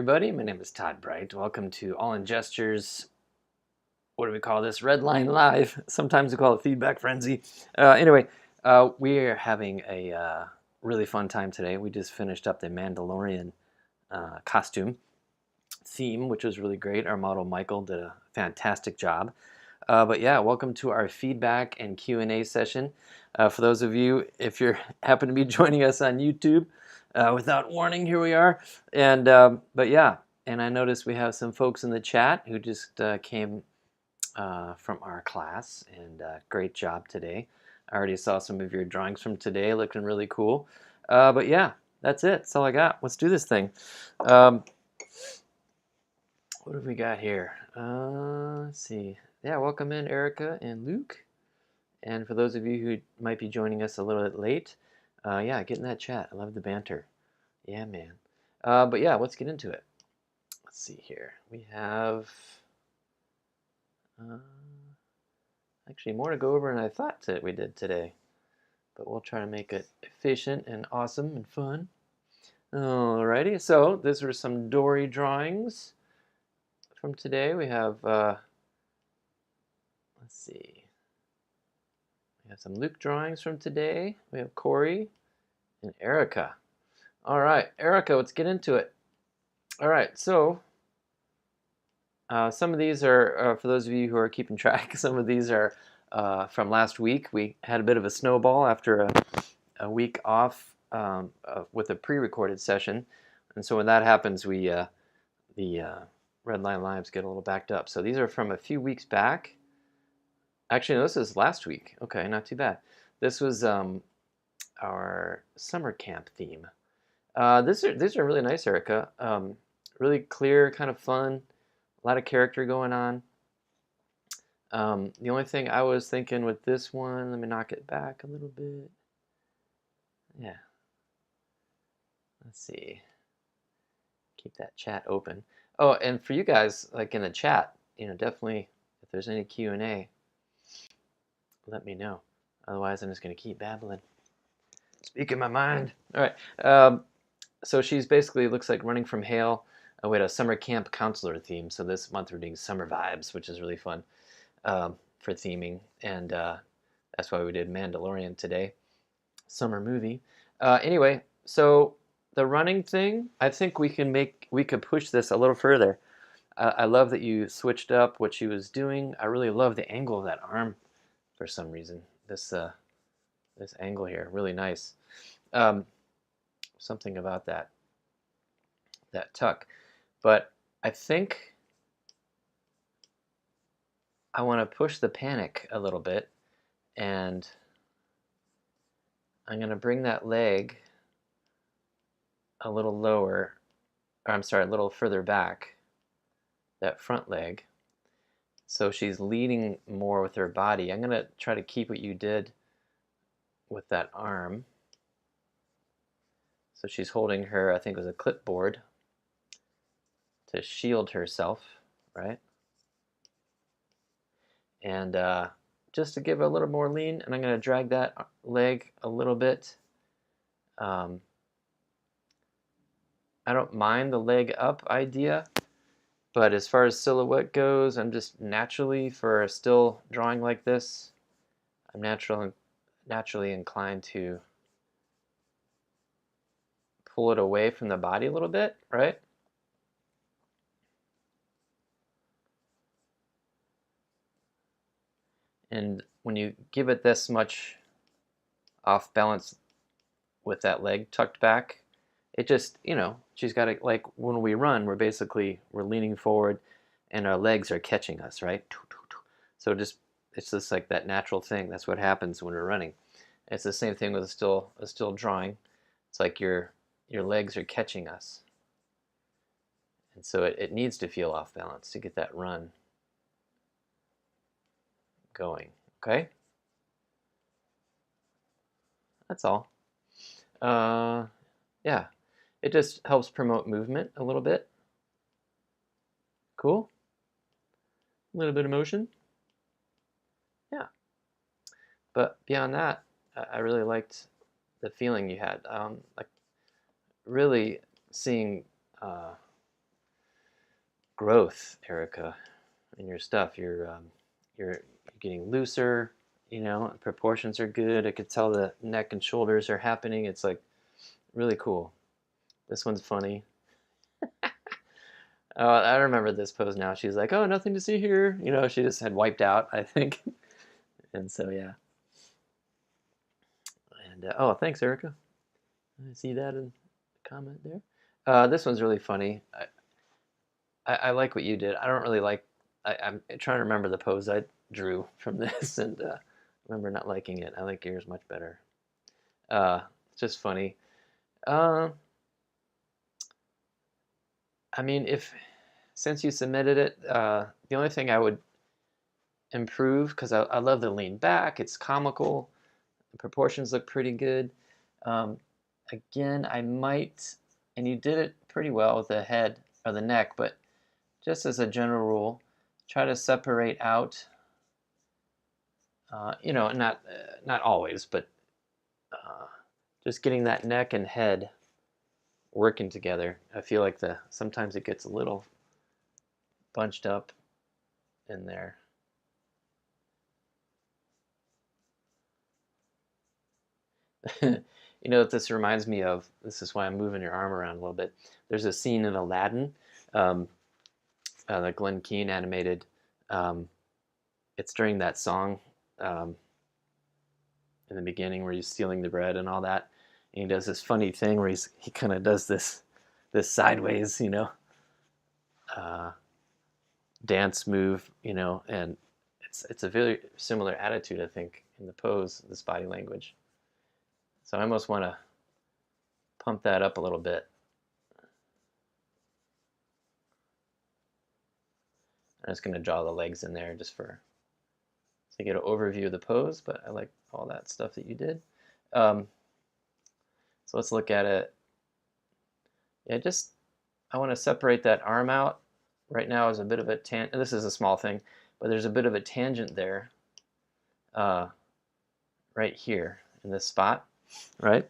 everybody. My name is Todd Bright. Welcome to All in Gestures. What do we call this? Red Line Live. Sometimes we call it Feedback Frenzy. We are having a really fun time today. We just finished up the Mandalorian costume theme, which was really great. Our model Michael did a fantastic job. But yeah, welcome to our feedback and Q&A session. For those of you, if you happen to be joining us on YouTube, without warning, here we are. And but yeah, and I noticed we have some folks in the chat who just came from our class, and great job today. I already saw some of your drawings from today, looking really cool. But yeah, that's it. That's all I got. Let's do this thing. What have we got here? Let's see. Yeah, welcome in Erica and Luke. And for those of you who might be joining us a little bit late, yeah, get in that chat. I love the banter. Yeah, man. But yeah, let's get into it. Let's see here. We have actually more to go over than I thought that we did today. But we'll try to make it efficient and awesome and fun. Alrighty, so these are some Dory drawings from today. We have, let's see. We have some Luke drawings from today. We have Corey and Erica. All right, Erica, let's get into it. All right, so some of these are, for those of you who are keeping track, some of these are from last week. We had a bit of a snowball after a week off with a pre-recorded session. And so when that happens, the Red Line Lives get a little backed up. So these are from a few weeks back. Actually, no, this is last week. Okay, not too bad. This was our summer camp theme. These are really nice, Erica. Really clear, kind of fun. A lot of character going on. The only thing I was thinking with this one, let me knock it back a little bit. Yeah. Let's see. Keep that chat open. Oh, and for you guys, like in the chat, definitely if there's any Q&A, let me know. Otherwise, I'm just going to keep babbling. Speaking my mind. All right. So she's basically looks like running from hail. We had a summer camp counselor theme, so this month we're doing summer vibes, which is really fun for theming, and that's why we did Mandalorian today, summer movie. Anyway, so the running thing, I think we could push this a little further. I love that you switched up what she was doing. I really love the angle of that arm for some reason. This angle here, really nice. Something about that tuck. But I think I want to push the panic a little bit, and I'm going to bring that leg a little lower, or I'm sorry, a little further back, that front leg. So she's leading more with her body. I'm going to try to keep what you did with that arm. So she's holding her, I think it was a clipboard, to shield herself, right? And just to give it a little more lean, and I'm going to drag that leg a little bit. I don't mind the leg up idea, but as far as silhouette goes, I'm just naturally, for a still drawing like this, I'm naturally inclined to pull it away from the body a little bit, right? And when you give it this much off balance with that leg tucked back, it just, she's got to, like when we run, we're leaning forward and our legs are catching us, right? So it's just like that natural thing. That's what happens when we're running. It's the same thing with a still drawing. It's like your legs are catching us. And so it needs to feel off balance to get that run going, okay? That's all. Yeah, it just helps promote movement a little bit. Cool. A little bit of motion. Yeah. But beyond that, I really liked the feeling you had. Like really seeing growth, Erica, in your stuff. You're getting looser. You know, proportions are good. I could tell the neck and shoulders are happening. It's like really cool. This one's funny. Oh, I remember this pose now. She's like, "Oh, nothing to see here." You know, she just had wiped out, I think. And so, yeah. And oh, thanks, Erica. I see that in the comment there. This one's really funny. I like what you did. I don't really like. I'm trying to remember the pose I drew from this, and remember not liking it. I like yours much better. It's just funny. Uh, I mean, if since you submitted it, the only thing I would improve, because I love the lean back. It's comical. The proportions look pretty good. Um, again, I might, and you did it pretty well with the head or the neck, but just as a general rule, try to separate out. You know, not always, but uh, just getting that neck and head working together. I feel like sometimes it gets a little bunched up in there. You know what this reminds me of? This is why I'm moving your arm around a little bit. There's a scene in Aladdin um, that Glenn Keane animated. Um, it's during that song um, in the beginning where he's stealing the bread and all that. And he does this funny thing where he kind of does this sideways, you know, uh, dance move, you know, and it's a very similar attitude, I think, in the pose, this body language. So I almost want to pump that up a little bit. I'm just going to draw the legs in there just to get an overview of the pose, but I like all that stuff that you did. So let's look at it. Yeah, I want to separate that arm out. Right now is a bit of a tangent. This is a small thing, but there's a bit of a tangent there, right here in this spot, right?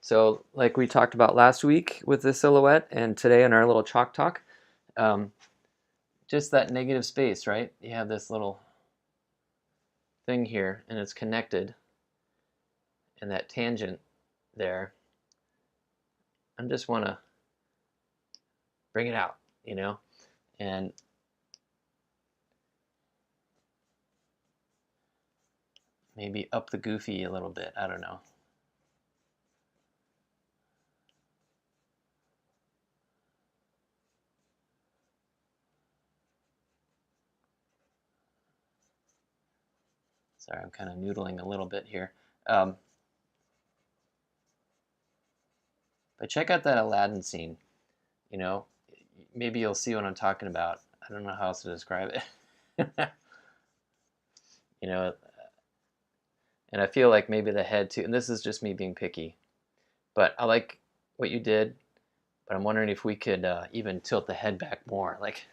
So like we talked about last week with the silhouette and today in our little chalk talk, just that negative space, right? You have this little thing here and it's connected, and that tangent there, I just want to bring it out, you know, and maybe up the goofy a little bit. I don't know. Sorry, I'm kind of noodling a little bit here. But check out that Aladdin scene. You know, maybe you'll see what I'm talking about. I don't know how else to describe it. You know, and I feel like maybe the head too. And this is just me being picky, but I like what you did. But I'm wondering if we could even tilt the head back more, like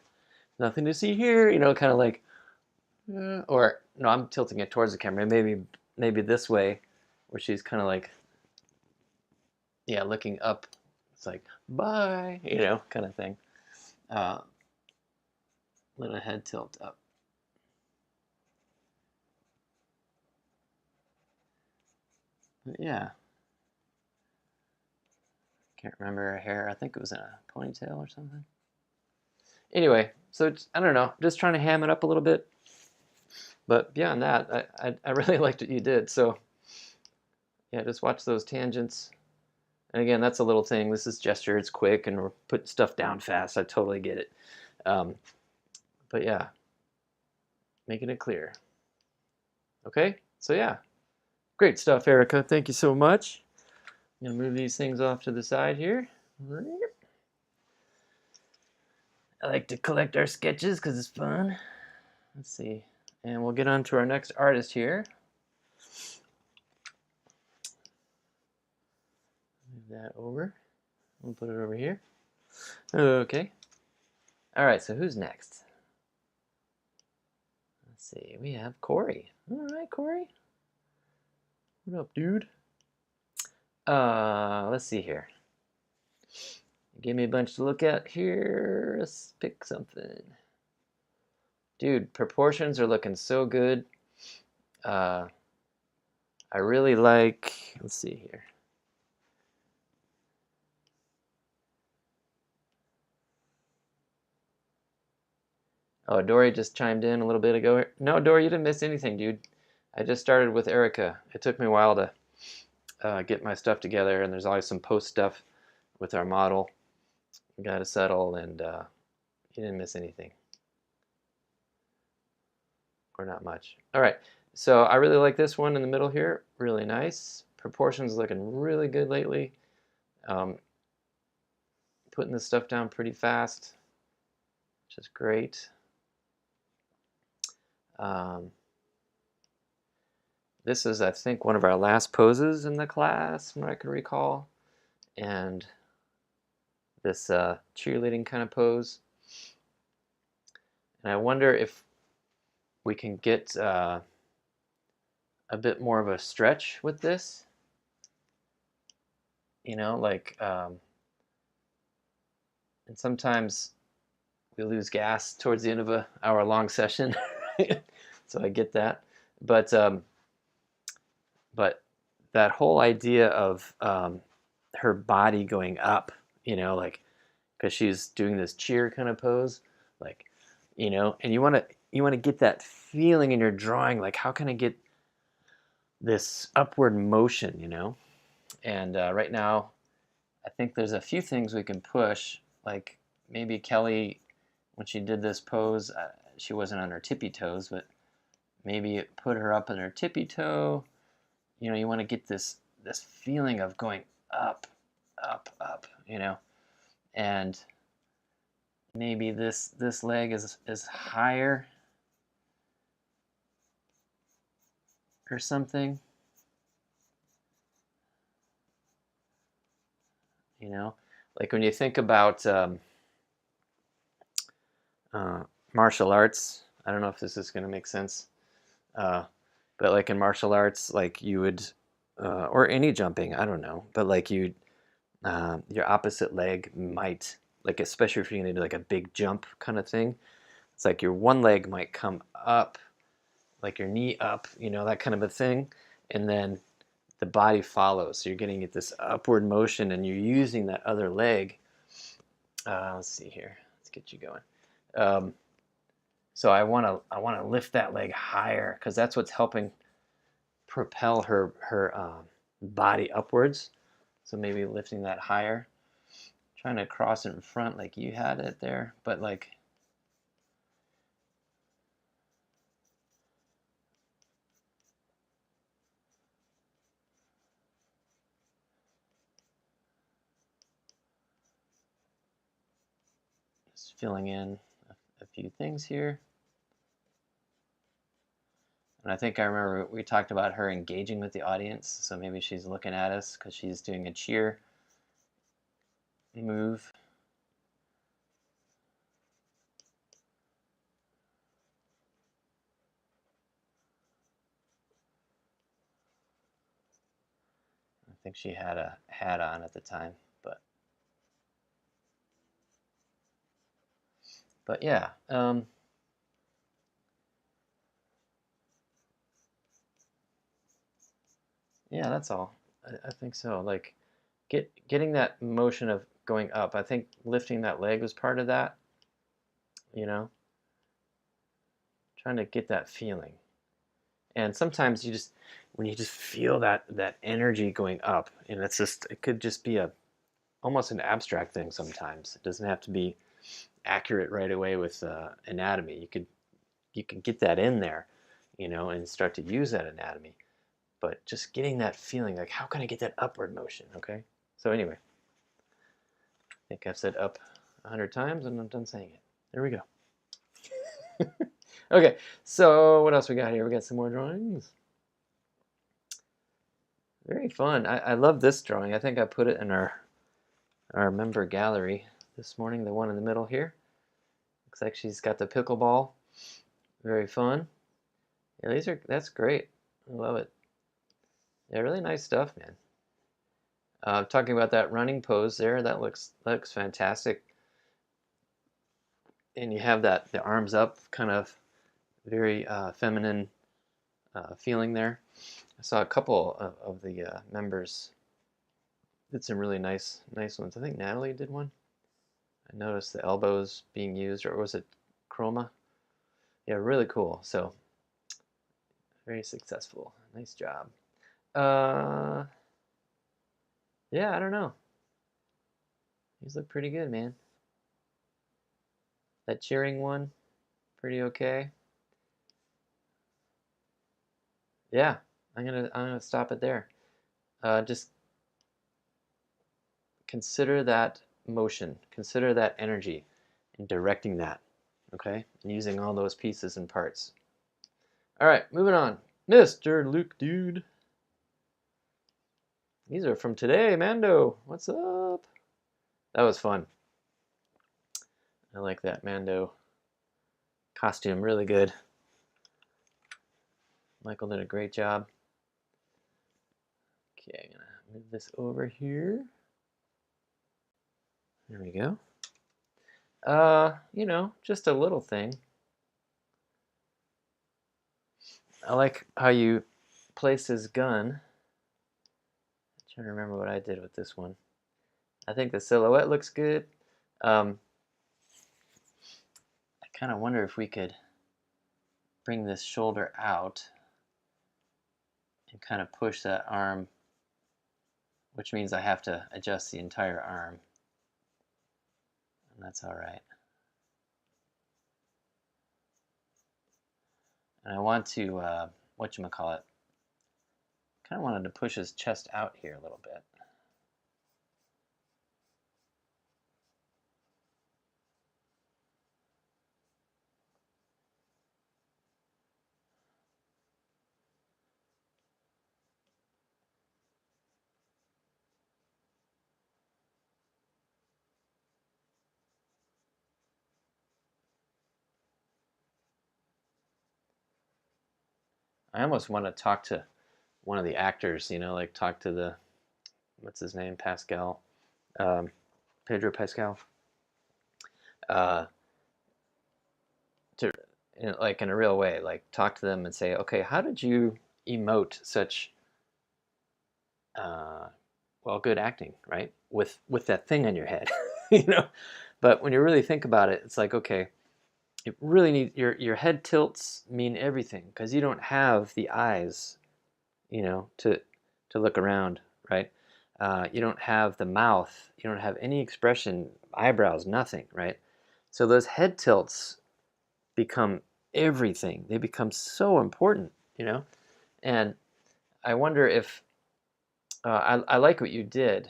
nothing to see here. You know, kind of like, or no, I'm tilting it towards the camera. Maybe this way, where she's kind of like, yeah, looking up. It's like bye, you know, kind of thing. Little head tilt up. But yeah. Can't remember her hair. I think it was in a ponytail or something. Anyway, so I don't know. Just trying to ham it up a little bit. But beyond that, I really liked what you did. So yeah, just watch those tangents. And again, that's a little thing. This is gesture. It's quick, and we're putting stuff down fast. I totally get it. But yeah, making it clear. Okay, so yeah, great stuff, Erica. Thank you so much. I'm gonna move these things off to the side here. I like to collect our sketches because it's fun. Let's see. And we'll get on to our next artist here. Move that over. We'll put it over here. Okay. All right, so who's next? Let's see. We have Corey. All right, Corey. What up, dude? Let's see here. Give me a bunch to look at here. Let's pick something. Dude, proportions are looking so good. I really like, let's see here. Oh, Dory just chimed in a little bit ago. No, Dory, you didn't miss anything, dude. I just started with Erica. It took me a while to get my stuff together, and there's always some post stuff with our model. We got to settle, and you didn't miss anything. Or not much. All right, so I really like this one in the middle here. Really nice. Proportions looking really good lately. Putting this stuff down pretty fast, which is great. This is, I think, one of our last poses in the class, from what I can recall. And this cheerleading kind of pose. And I wonder if we can get a bit more of a stretch with this. You know, like, and sometimes we lose gas towards the end of an hour-long session. So I get that. But that whole idea of her body going up, you know, like, because she's doing this cheer kind of pose, like, you know, and you want to get that feeling in your drawing, like, how can I get this upward motion, you know? And right now, I think there's a few things we can push, like maybe Kelly, when she did this pose, she wasn't on her tippy toes, but maybe put her up on her tippy toe. You know, you want to get this feeling of going up, up, up, you know, and maybe this leg is higher or something, you know, like when you think about martial arts. I don't know if this is going to make sense, but like in martial arts, like you would, or any jumping, I don't know, but like you, your opposite leg might, like especially if you're going to do like a big jump kind of thing, it's like your one leg might come up, like your knee up, you know, that kind of a thing, and then the body follows. So you're getting at this upward motion, and you're using that other leg. Let's see here. Let's get you going. So I want to lift that leg higher because that's what's helping propel her body upwards. So maybe lifting that higher, trying to cross it in front like you had it there, but like just filling in a few things here. And I think I remember we talked about her engaging with the audience, so maybe she's looking at us because she's doing a cheer move. I think she had a hat on at the time, but yeah. Yeah, that's all. I think so. Like getting that motion of going up. I think lifting that leg was part of that, you know, trying to get that feeling. And sometimes you just when you just feel that energy going up, and it's just it could just be a almost an abstract thing sometimes. It doesn't have to be accurate right away with anatomy. You could get that in there, you know, and start to use that anatomy. But just getting that feeling, like how can I get that upward motion? Okay. So anyway, I think I've said up 100 times and I'm done saying it. There we go. Okay, so what else we got here? We got some more drawings. Very fun. I love this drawing. I think I put it in our member gallery this morning, the one in the middle here. Looks like she's got the pickleball. Very fun. Yeah, that's great. I love it. Yeah, really nice stuff, man. Talking about that running pose there, that looks fantastic. And you have that the arms up, kind of very feminine feeling there. I saw a couple of the members did some really nice ones. I think Natalie did one. I noticed the elbows being used, or was it Chroma? Yeah, really cool. So very successful. Nice job. Uh, yeah, I don't know. These look pretty good, man. That cheering one, pretty okay. Yeah, I'm gonna stop it there. Just consider that motion, consider that energy, and directing that. Okay, and using all those pieces and parts. All right, moving on. Mr. Luke, dude. These are from today, Mando. What's up? That was fun. I like that Mando costume, really good. Michael did a great job. Okay, I'm gonna move this over here. There we go. You know, just a little thing. I like how you place his gun. I'm trying to remember what I did with this one. I think the silhouette looks good. I kind of wonder if we could bring this shoulder out and kind of push that arm, which means I have to adjust the entire arm. And that's all right. And I want to, whatchamacallit, kind of wanted to push his chest out here a little bit. I almost want to talk to one of the actors, you know, like talk to the, what's his name, Pascal, um, Pedro Pascal, uh, to, like in a real way, like talk to them and say, okay, how did you emote such, uh, well, good acting, right? With that thing on your head, you know. But when you really think about it, it's like, okay, it really needs your head tilts mean everything because you don't have the eyes, you know, to look around, right? You don't have the mouth, you don't have any expression, eyebrows, nothing, right? So those head tilts become everything. They become so important, you know. And I wonder if I like what you did,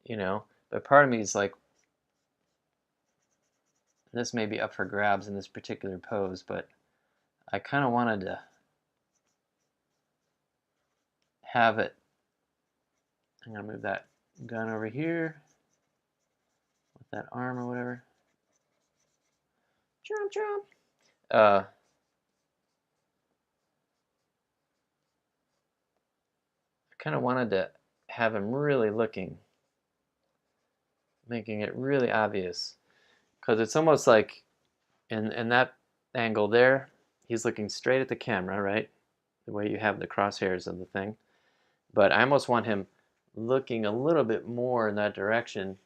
you know, but part of me is like, this may be up for grabs in this particular pose, but I kind of wanted to have it. I'm gonna move that gun over here with that arm or whatever. Chomp chomp. I kind of wanted to have him really looking, making it really obvious, because it's almost like in that angle there, he's looking straight at the camera, right? The way you have the crosshairs of the thing. But I almost want him looking a little bit more in that direction,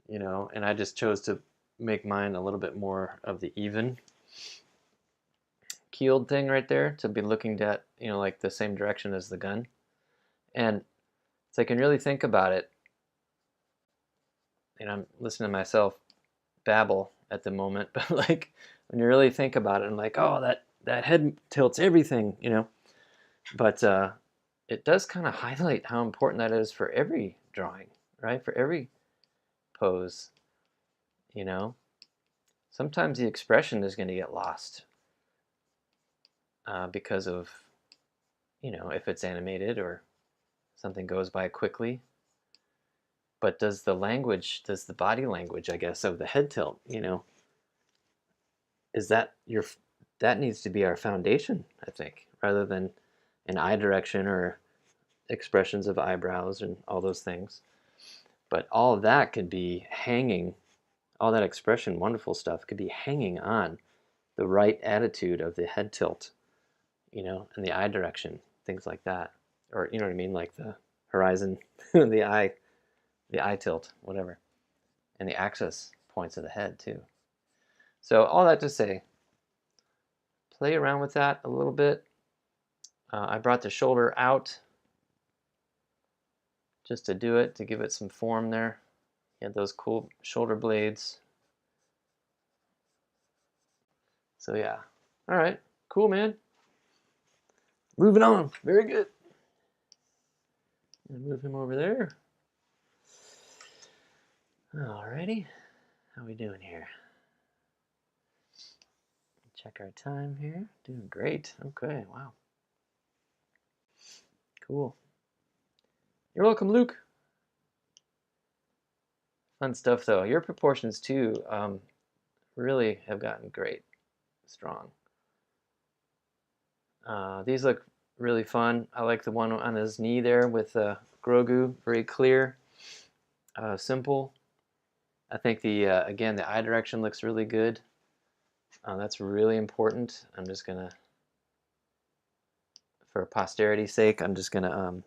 you know, and I just chose to make mine a little bit more of the even keeled thing right there, to be looking at, you know, like the same direction as the gun. And so I can really think about it, and I'm listening to myself babble at the moment, but like when you really think about it, I'm like, oh, that head tilts everything, you know. But it does kind of highlight how important that is for every drawing, right? For every pose, you know. Sometimes the expression is going to get lost because of, you know, if it's animated or something goes by quickly. But does the body language, I guess, of the head tilt, you know, is that needs to be our foundation, I think, rather than an eye direction or expressions of eyebrows and all those things. But all of that could be hanging, all that expression, wonderful stuff, could be hanging on the right attitude of the head tilt, and the eye direction, things like that. Or, you know what I mean? Like the horizon, the eye tilt, whatever. And the axis points of the head, too. So all that to say, play around with that a little bit. I brought the shoulder out just to do it, to give it some form there. You had those cool shoulder blades. So yeah. All right. Cool, man. Moving on. Very good. Move him over there. Alrighty. How we doing here? Check our time here. Doing great. Okay, wow. Cool. You're welcome, Luke. Fun stuff, though. Your proportions, too, really have gotten great. Strong. These look really fun. I like the one on his knee there with Grogu. Very clear. Simple. I think again, the eye direction looks really good. That's really important. I'm just gonna, for posterity's sake, I'm just gonna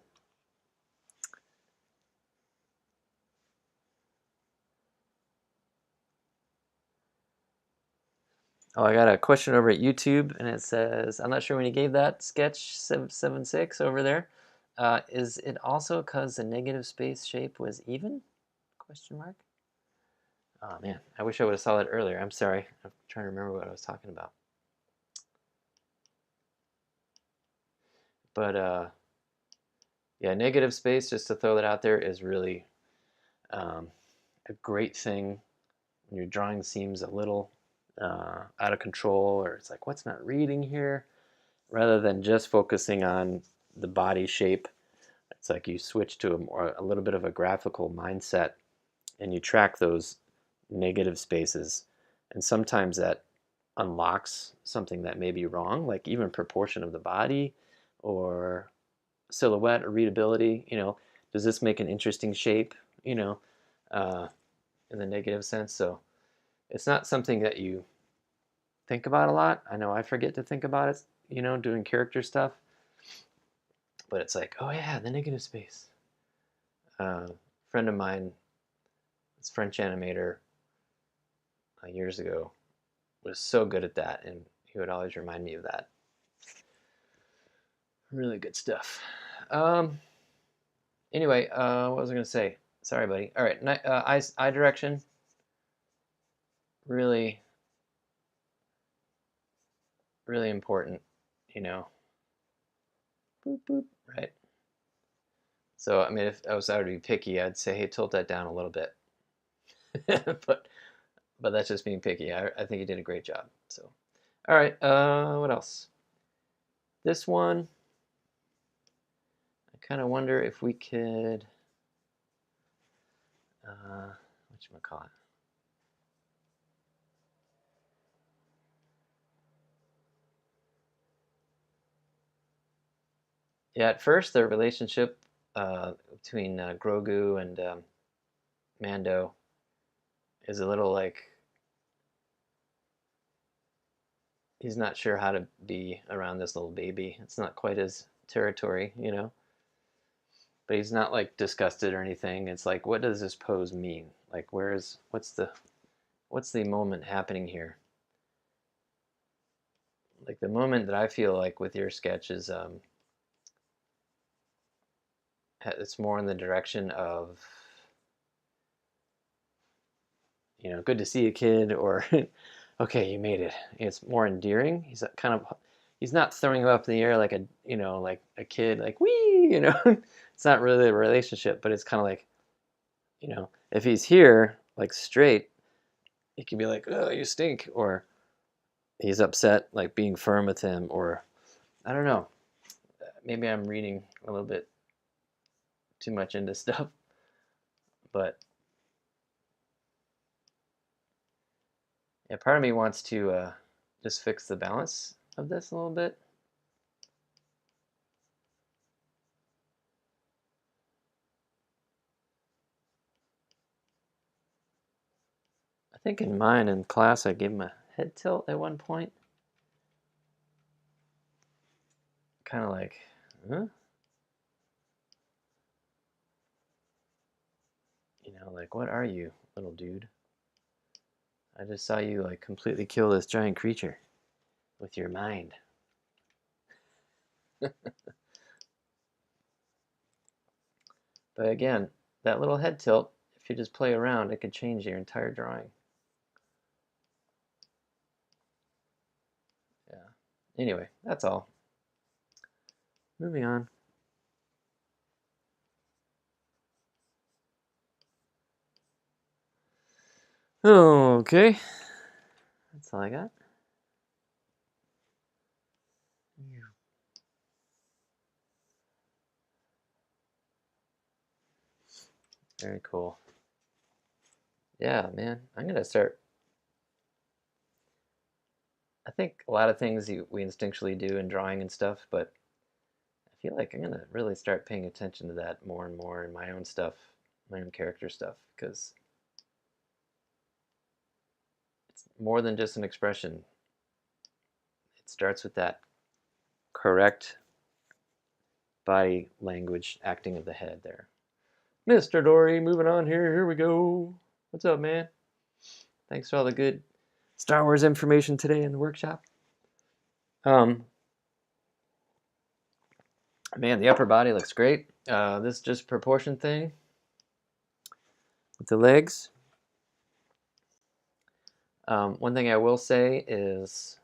oh, I got a question over at YouTube, and it says, I'm not sure when you gave that sketch 776 over there. Is it also because the negative space shape was even? Question mark. Oh man, I wish I would have saw that earlier. I'm sorry. I'm trying to remember what I was talking about. But yeah, negative space, just to throw that out there, is really a great thing when your drawing seems a little out of control, or it's like, what's not reading here? Rather than just focusing on the body shape, it's like you switch to a little bit of a graphical mindset, and you track those negative spaces. And sometimes that unlocks something that may be wrong, like even proportion of the body or silhouette or readability. Does this make an interesting shape, uh, in the negative sense? So it's not something that you think about a lot. I know I forget to think about it, doing character stuff. But it's like, oh yeah, the negative space. Friend of mine, this French animator, years ago, was so good at that, and he would always remind me of that. Really good stuff. Anyway, what was I going to say? Sorry, buddy. All right, eye direction. Really, really important, Boop, boop, right? So, I mean, if I was to be picky, I'd say, hey, tilt that down a little bit. but that's just being picky. I think you did a great job. So, all right, what else? This one, I kind of wonder if we could, whatchamacallit? Yeah, at first the relationship between Grogu and Mando is a little like he's not sure how to be around this little baby. It's not quite his territory, But he's not like disgusted or anything. It's like, what does this pose mean? Like, what's the moment happening here? Like the moment that I feel like with your sketch is it's more in the direction of good to see you, kid, or okay, you made it. It's more endearing. He's not throwing you up in the air like like a kid, like wee. It's not really a relationship, but it's kind of like, if he's here like straight, it can be like, oh, you stink, or he's upset, like being firm with him, or I don't know. Maybe I'm reading a little bit too much into stuff, but yeah, part of me wants to just fix the balance of this a little bit. think in mine in class I gave him a head tilt at one point. Kind of like, huh? You know, like, what are you, little dude? I just saw you like completely kill this giant creature with your mind. But again, that little head tilt, if you just play around, it could change your entire drawing. Yeah. Anyway, that's all. Moving on. Okay. That's all I got. Very cool. Yeah, man. I'm going to start. I think a lot of things we instinctually do in drawing and stuff, but I feel like I'm going to really start paying attention to that more and more in my own stuff, my own character stuff, because it's more than just an expression. It starts with that correct body language acting of the head there. Mr. Dory, moving on here. Here we go. What's up, man? Thanks for all the good Star Wars information today in the workshop. Man, the upper body looks great. This just proportion thing with the legs. One thing I will say is,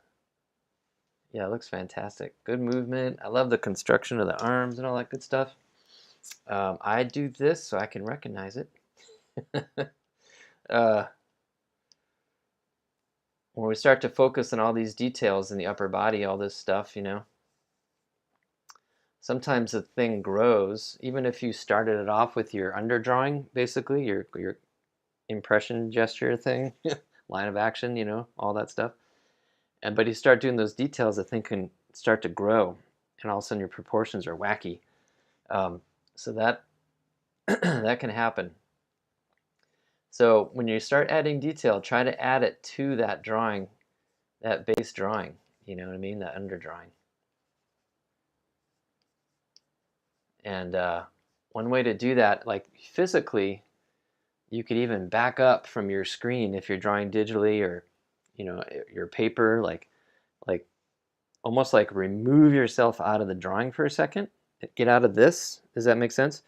yeah, it looks fantastic. Good movement. I love the construction of the arms and all that good stuff. I do this so I can recognize it. When we start to focus on all these details in the upper body, all this stuff, you know, sometimes the thing grows, even if you started it off with your underdrawing, basically, your impression gesture thing, line of action, you know, all that stuff. But you start doing those details, the thing can start to grow, and all of a sudden your proportions are wacky. So that that can happen. So when you start adding detail, try to add it to that drawing, that base drawing. You know what I mean? That underdrawing. And one way to do that, like physically, you could even back up from your screen if you're drawing digitally, or you know, your paper, like almost like remove yourself out of the drawing for a second. Get out of this. Does that make sense?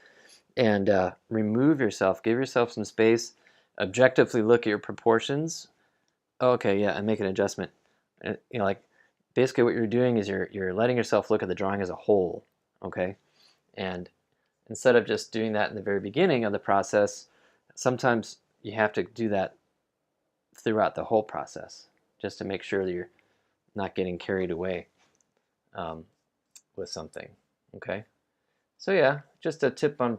And remove yourself. Give yourself some space. Objectively look at your proportions. Oh, okay, yeah, and make an adjustment. You know, like basically what you're doing is you're letting yourself look at the drawing as a whole. Okay, and instead of just doing that in the very beginning of the process, sometimes you have to do that throughout the whole process, just to make sure that you're not getting carried away with something. Okay, so yeah, just a tip on,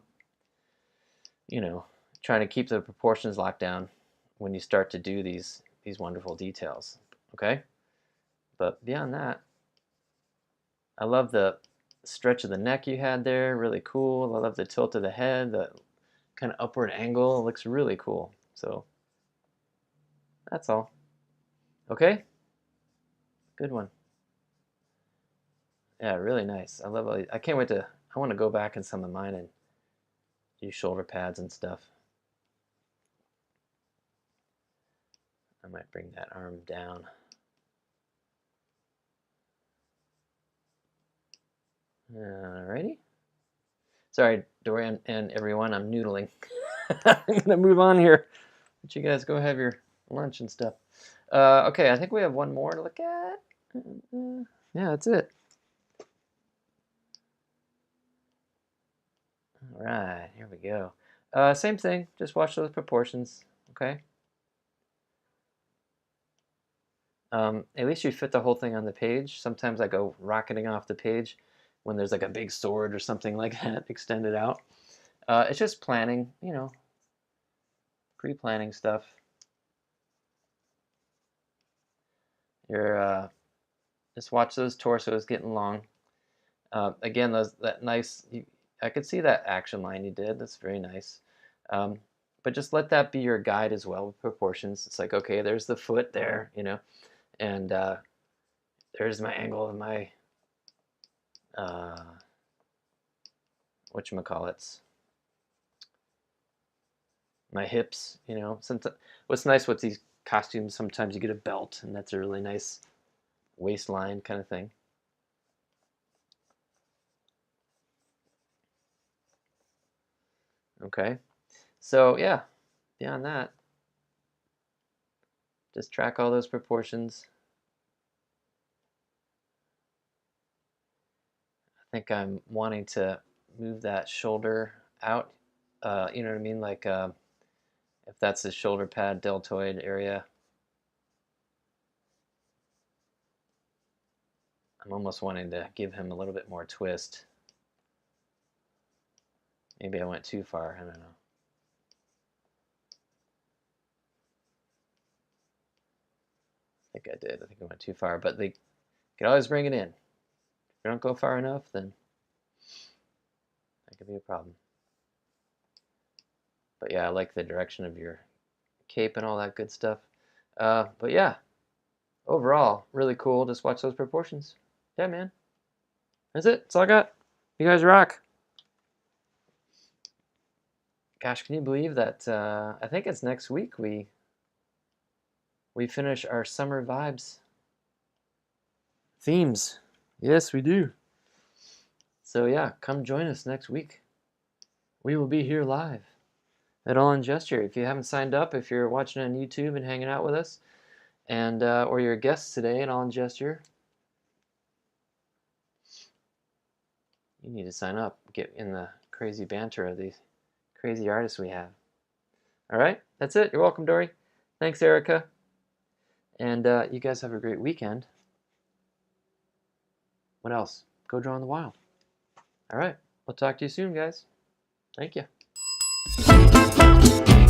you know, trying to keep the proportions locked down when you start to do these wonderful details. Okay, but beyond that, I love the stretch of the neck you had there, really cool. I love the tilt of the head, the kind of upward angle. It looks really cool. So that's all. Okay, good one. Yeah, really nice. I love all these. I can't wait to, I want to go back in some of mine and use shoulder pads and stuff. I might bring that arm down. Alrighty. Sorry, Dorian and everyone, I'm noodling. I'm gonna move on here. Let you guys go have your lunch and stuff. Okay, I think we have one more to look at. Yeah, that's it. All right, here we go. Same thing, just watch those proportions, okay? At least you fit the whole thing on the page. Sometimes I go rocketing off the page when there's like a big sword or something like that extended out. It's just planning, you know, pre-planning stuff. You're just watch those torsos getting long. Again, that nice. I could see that action line you did. That's very nice. but just let that be your guide as well with proportions. It's like, okay, there's the foot there, you know, and there's my angle of my uh, whatchamacallits, my hips, you know. Sometimes, what's nice with these costumes, sometimes you get a belt, and that's a really nice waistline kind of thing. Okay, so yeah, beyond that, just track all those proportions. I think I'm wanting to move that shoulder out. You know what I mean? Like if that's the shoulder pad deltoid area, I'm almost wanting to give him a little bit more twist. Maybe I went too far. I don't know. I think I did. I think I went too far, but they can always bring it in. If you don't go far enough, then that could be a problem. But yeah, I like the direction of your cape and all that good stuff. But yeah, overall, really cool. Just watch those proportions. Yeah, man. That's it. That's all I got. You guys rock. Gosh, can you believe that? I think it's next week we finish our summer vibes themes. Yes, we do. So yeah, come join us next week. We will be here live at All in Gesture. If you haven't signed up, if you're watching on YouTube and hanging out with us, and or you're a guest today at All in Gesture, you need to sign up. Get in the crazy banter of these crazy artists we have. All right, that's it. You're welcome, Dory. Thanks, Erica. And you guys have a great weekend. What else? Go draw in the wild. All right, we'll talk to you soon, guys. Thank you.